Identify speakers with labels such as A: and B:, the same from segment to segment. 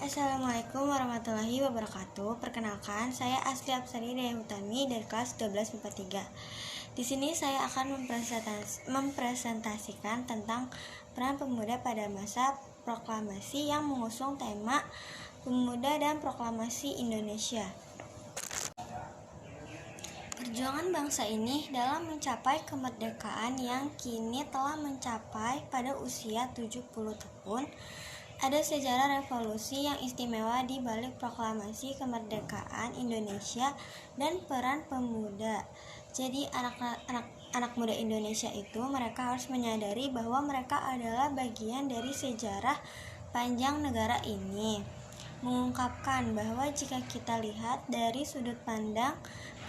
A: Assalamualaikum warahmatullahi wabarakatuh. Perkenalkan, saya Asli Apsari Daya Hutami dari kelas 12 MIPA 3. Di sini saya akan mempresentasikan tentang peran pemuda pada masa proklamasi yang mengusung tema Pemuda dan Proklamasi Indonesia. Perjuangan bangsa ini dalam mencapai kemerdekaan yang kini telah mencapai pada usia 70 tahun. Ada sejarah revolusi yang istimewa di balik proklamasi kemerdekaan Indonesia dan peran pemuda. Jadi anak muda Indonesia itu mereka harus menyadari bahwa mereka adalah bagian dari sejarah panjang negara ini. Mengungkapkan bahwa jika kita lihat dari sudut pandang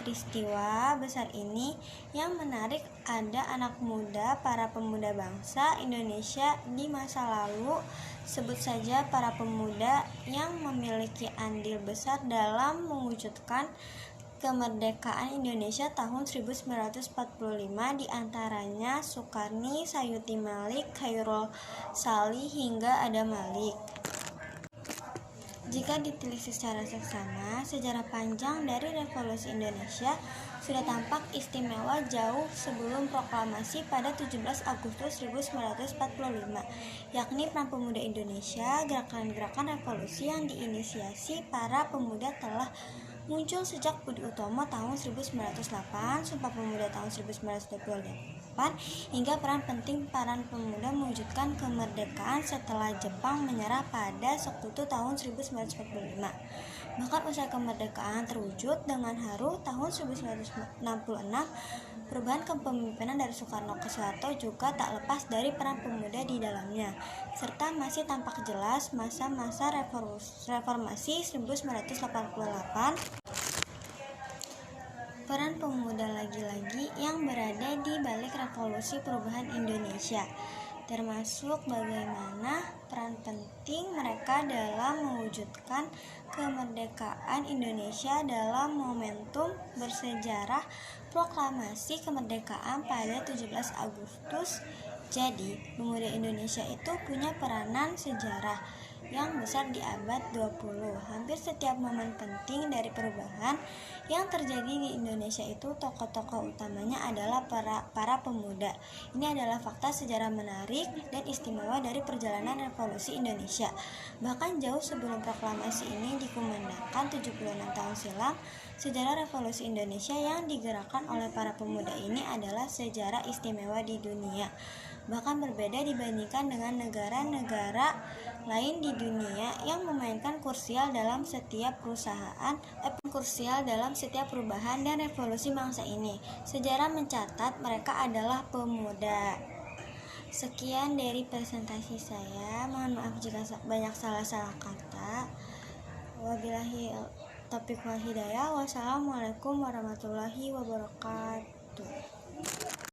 A: peristiwa besar ini, yang menarik ada anak muda, para pemuda bangsa Indonesia di masa lalu, sebut saja para pemuda yang memiliki andil besar dalam mewujudkan kemerdekaan Indonesia tahun 1945, diantaranya Soekarni, Sayuti Malik, Khairul Salih, hingga Adam Malik. Jika ditelisik secara seksama, sejarah panjang dari revolusi Indonesia sudah tampak istimewa jauh sebelum proklamasi pada 17 Agustus 1945, yakni peran pemuda Indonesia. Gerakan-gerakan revolusi yang diinisiasi para pemuda telah muncul sejak Budi Utomo tahun 1908, Sumpah Pemuda tahun 1928, hingga peran pemuda mewujudkan kemerdekaan setelah Jepang menyerah pada Sekutu tahun 1945. Bahkan usai kemerdekaan terwujud dengan haru tahun 1966, perubahan kepemimpinan dari Soekarno ke Soeharto juga tak lepas dari peran pemuda di dalamnya, serta masih tampak jelas masa-masa reformasi 1988. Peran pemuda lagi-lagi yang berada di balik revolusi perubahan Indonesia, termasuk bagaimana peran penting mereka dalam mewujudkan kemerdekaan Indonesia dalam momentum bersejarah proklamasi kemerdekaan pada 17 Agustus. Jadi, pemuda Indonesia itu punya peranan sejarah yang besar di abad 20. Hampir setiap momen penting dari perubahan yang terjadi di Indonesia itu tokoh-tokoh utamanya adalah para pemuda. Ini adalah fakta sejarah menarik dan istimewa dari perjalanan revolusi Indonesia. Bahkan jauh sebelum proklamasi ini dikumandangkan 76 tahun silam, sejarah revolusi Indonesia yang digerakkan oleh para pemuda ini adalah sejarah istimewa di dunia. Bahkan berbeda dibandingkan dengan negara-negara lain di dunia yang memainkan krusial dalam setiap perubahan dan revolusi bangsa ini. Sejarah mencatat mereka adalah pemuda. Sekian dari presentasi saya. Mohon maaf jika banyak salah-salah kata. Wabillahi taufiq wal hidayah. Wassalamualaikum warahmatullahi wabarakatuh.